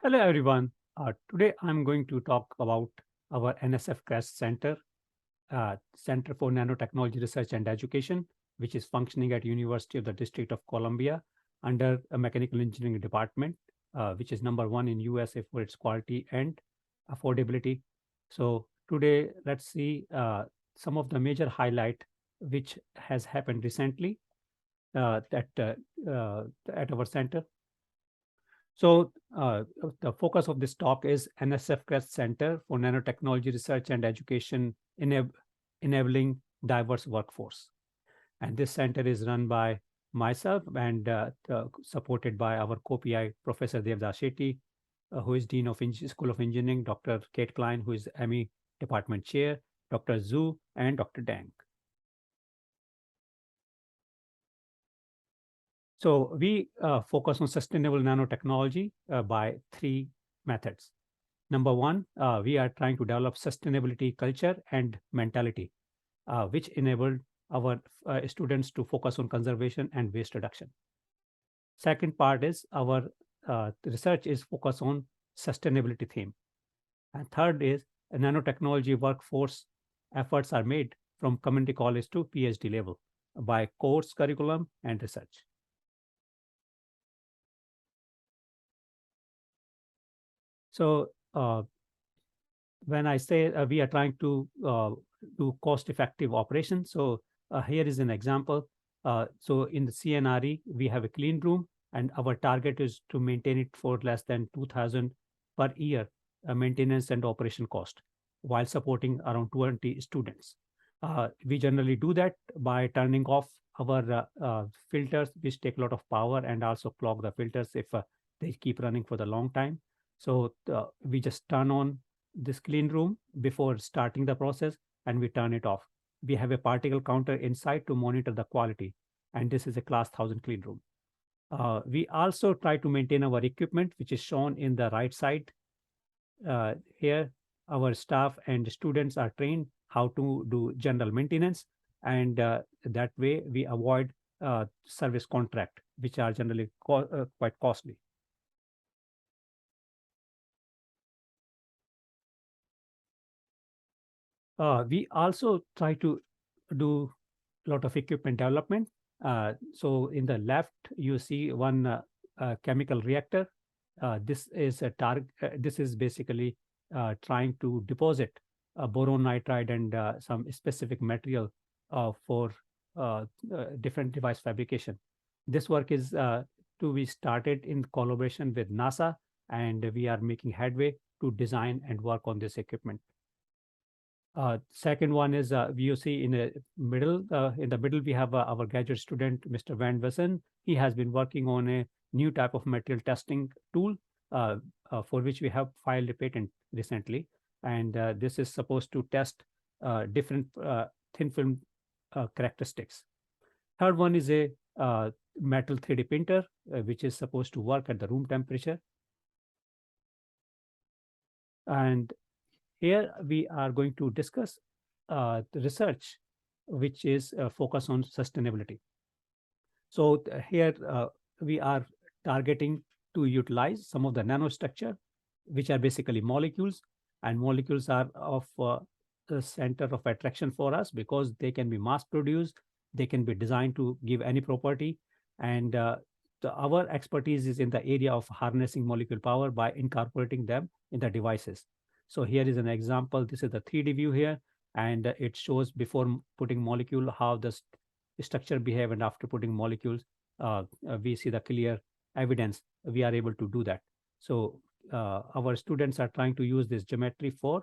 Hello, everyone. Today, I'm going to talk about our NSF CREST Center, Center for Nanotechnology Research and Education, which is functioning at University of the District of Columbia under a mechanical engineering department, which is number one in USA for its quality and affordability. So today, let's see some of the major highlight which has happened recently at our center. So, the focus of this talk is NSF Crest Center for Nanotechnology Research and Education enabling diverse workforce. And this center is run by myself and supported by our co-PI, Professor Devdas Shetty, who is Dean of School of Engineering, Dr. Kate Klein, who is ME Department Chair, Dr. Zhu, and Dr. Dang. So we focus on sustainable nanotechnology by three methods. Number one, we are trying to develop sustainability culture and mentality, which enabled our students to focus on conservation and waste reduction. Second part is our research is focused on sustainability theme. And third is nanotechnology workforce efforts are made from community college to PhD level by course curriculum and research. So when I say we are trying to do cost-effective operations, so here is an example. So in the CNRE, we have a clean room, and our target is to maintain it for less than 2,000 per year maintenance and operation cost, while supporting around 20 students. We generally do that by turning off our filters, which take a lot of power, and also clog the filters if they keep running for the long time. So we just turn on this clean room before starting the process and we turn it off. We have a particle counter inside to monitor the quality, and this is a class 1000 clean room. We also try to maintain our equipment, which is shown in the right side. Here, our staff and students are trained how to do general maintenance, and that way we avoid service contract, which are generally quite costly. We also try to do a lot of equipment development. So in the left, you see one chemical reactor. This is a target. This is basically trying to deposit boron nitride and some specific material for different device fabrication. This work is to be started in collaboration with NASA, and we are making headway to design and work on this equipment. Second one is you see in the middle. In the middle, we have our graduate student, Mr. Van Wessen. He has been working on a new type of material testing tool for which we have filed a patent recently. And this is supposed to test different thin film characteristics. Third one is a metal 3D printer, which is supposed to work at the room temperature. And here we are going to discuss the research which is focused on sustainability. So here we are targeting to utilize some of the nanostructure, which are basically molecules, and molecules are of the center of attraction for us because they can be mass produced, they can be designed to give any property, and our expertise is in the area of harnessing molecule power by incorporating them in the devices. So here is an example. This is the 3D view here, and it shows before putting molecule how the structure behave, and after putting molecules, we see the clear evidence we are able to do that. So our students are trying to use this geometry for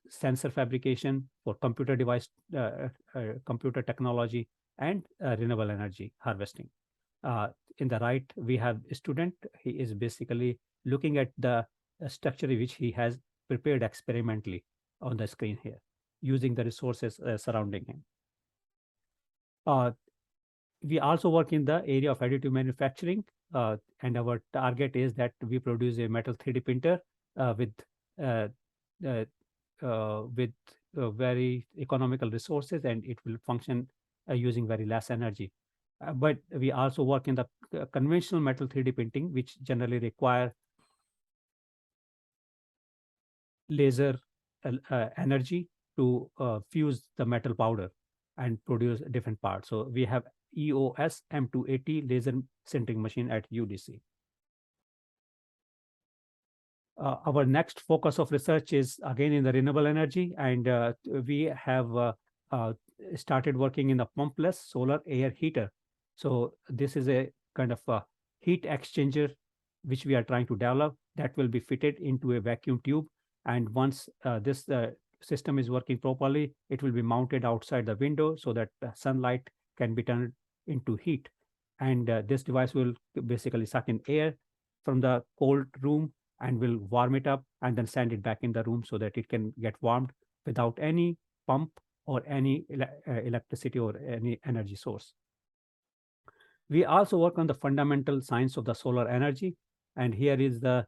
sensor fabrication, for computer device, computer technology, and renewable energy harvesting. In the right, we have a student. He is basically looking at the structure which he has prepared experimentally on the screen here, using the resources surrounding him. We also work in the area of additive manufacturing, and our target is that we produce a metal 3D printer with very economical resources, and it will function using very less energy. But we also work in the conventional metal 3D printing, which generally require laser energy to fuse the metal powder and produce different parts. So we have EOS M280 laser sintering machine at UDC. Our next focus of research is again in the renewable energy, and we have uh, started working in the pumpless solar air heater. So this is a kind of a heat exchanger which we are trying to develop that will be fitted into a vacuum tube. And once this system is working properly, it will be mounted outside the window so that sunlight can be turned into heat. And this device will basically suck in air from the cold room and will warm it up and then send it back in the room so that it can get warmed without any pump or any electricity or any energy source. We also work on the fundamental science of the solar energy, and here is the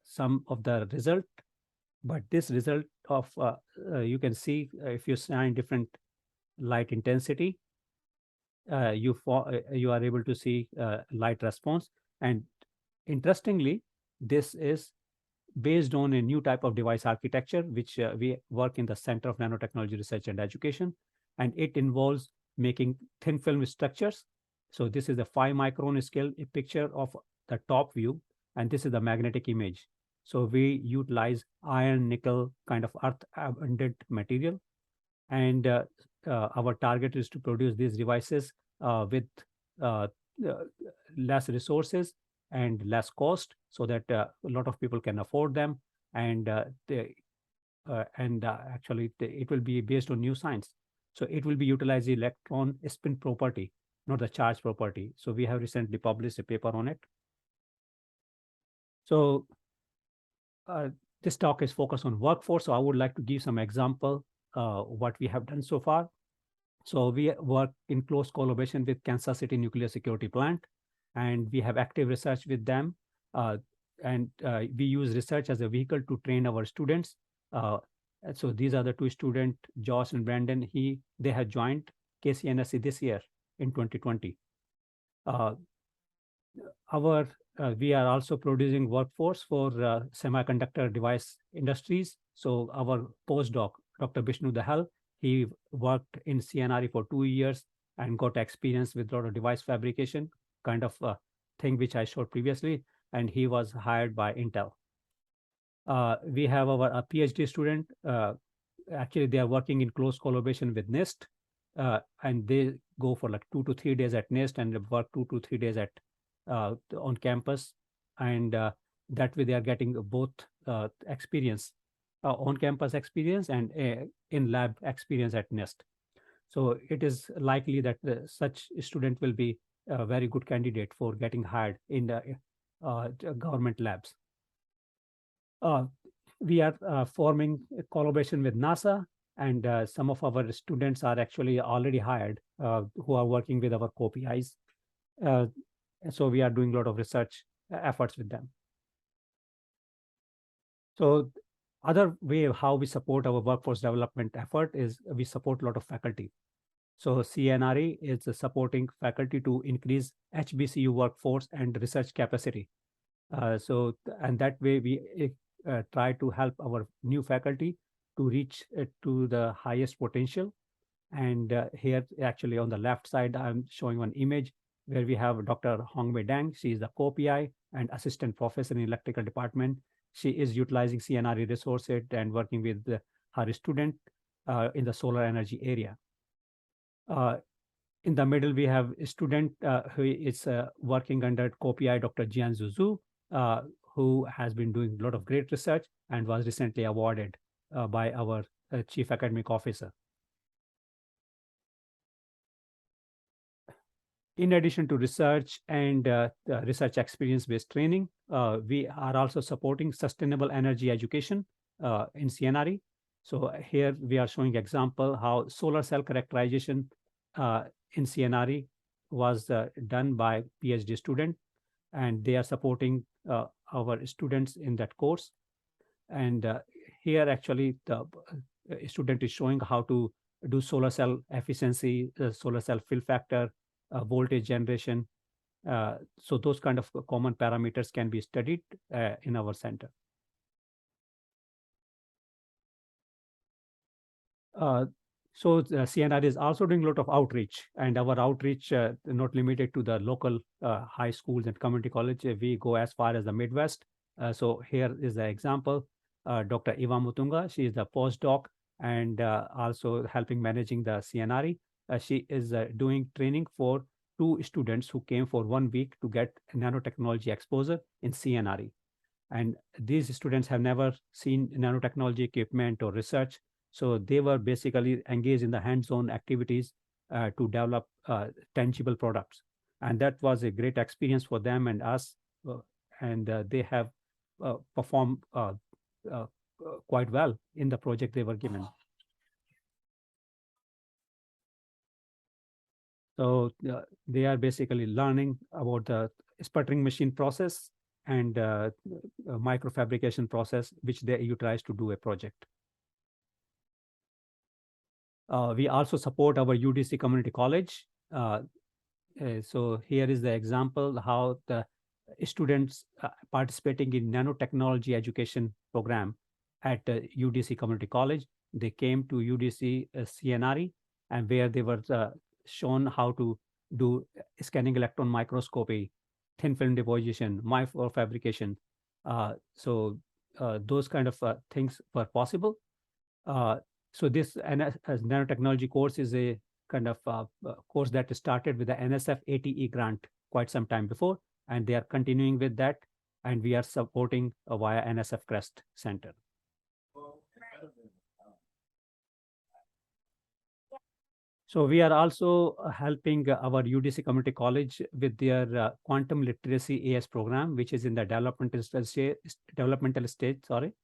some of the result. But this result of you can see if you shine different light intensity, you are able to see light response. And interestingly, this is based on a new type of device architecture, which we work in the Center of Nanotechnology Research and Education, and it involves making thin film structures. So this is the 5 micron scale, a picture of the top view, and this is the magnetic image. So we utilize iron, nickel, kind of earth abundant material, and our target is to produce these devices with uh, uh, less resources and less cost so that a lot of people can afford them, and actually it will be based on new science. So it will be utilizing electron spin property, not the charge property. So we have recently published a paper on it. So uh, this talk is focused on workforce, so I would like to give some example what we have done so far. So we work in close collaboration with Kansas City Nuclear Security Plant, and we have active research with them. And we use research as a vehicle to train our students. So these are the two students, Josh and Brandon. They have joined KCNSE this year in 2020. Uh, we are also producing workforce for semiconductor device industries. So our postdoc, Dr. Vishnu Dahal, he worked in CNRE for 2 years and got experience with a lot of device fabrication, kind of thing which I showed previously, and he was hired by Intel. We have our PhD student. Actually, they are working in close collaboration with NIST, and they go for like 2 to 3 days at NIST and work 2 to 3 days at on campus, and that way they are getting both experience, on-campus experience and in-lab experience at NIST. So it is likely that such student will be a very good candidate for getting hired in the government labs. We are forming a collaboration with NASA, and some of our students are actually already hired who are working with our co-PIs. So we are doing a lot of research efforts with them. So other way of how we support our workforce development effort is we support a lot of faculty. So CNRE is supporting faculty to increase HBCU workforce and research capacity. And that way we try to help our new faculty to reach to the highest potential. And here, actually, on the left side, I'm showing one image where we have Dr. Hongmei Dang. She is the co-PI and assistant professor in electrical department. She is utilizing CNRE resources and working with her student in the solar energy area. In the middle, we have a student who is working under co-PI Dr. Jian Zhu, who has been doing a lot of great research and was recently awarded by our chief academic officer. In addition to research and research experience-based training, we are also supporting sustainable energy education in CNRE. So here we are showing example how solar cell characterization in CNRE was done by PhD student, and they are supporting our students in that course. And here actually the student is showing how to do solar cell efficiency, solar cell fill factor, voltage generation. So those kind of common parameters can be studied in our center. Uh, so the CNR is also doing a lot of outreach, and our outreach not limited to the local high schools and community college. We go as far as the Midwest. So here is the example. Dr. Eva Mutunga, she is the postdoc and also helping managing the CNRE. She is doing training for two students who came for 1 week to get nanotechnology exposure in CNRE. And these students have never seen nanotechnology equipment or research, so they were basically engaged in the hands-on activities to develop tangible products, and that was a great experience for them and us. And they have performed quite well in the project they were given. So they are basically learning about the sputtering machine process and microfabrication process, which they utilize to do a project. We also support our UDC community college. So here is the example how the students participating in nanotechnology education program at UDC Community College. They came to UDC CNRE, and where they were shown how to do scanning electron microscopy, thin film deposition, microfabrication. So those kind of things were possible. Uh, so this nanotechnology course is a kind of course that started with the NSF ATE grant quite some time before, and they are continuing with that, and we are supporting via NSF Crest Center. So we are also helping our UDC Community College with their quantum literacy AS program, which is in the developmental stage. Sorry.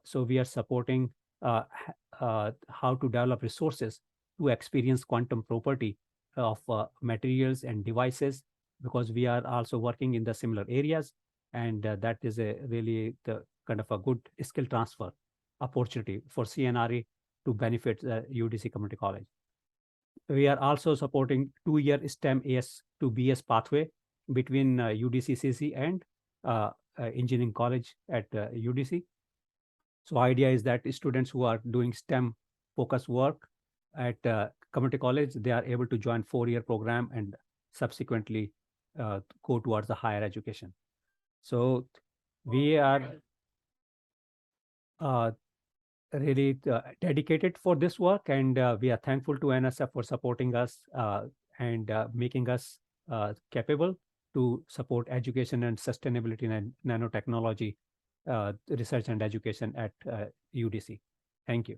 So we are supporting how to develop resources to experience quantum property of materials and devices, because we are also working in the similar areas, and that is a really the kind of a good skill transfer opportunity for CNRE to benefit the UDC Community College. We are also supporting 2-year STEM AS to BS pathway between UDCCC and engineering college at UDC. So idea is that students who are doing STEM focused work at community college, they are able to join 4-year program and subsequently go towards the higher education. So we are really dedicated for this work, and we are thankful to NSF for supporting us and making us capable to support education and sustainability and nanotechnology research and education at UDC. Thank you.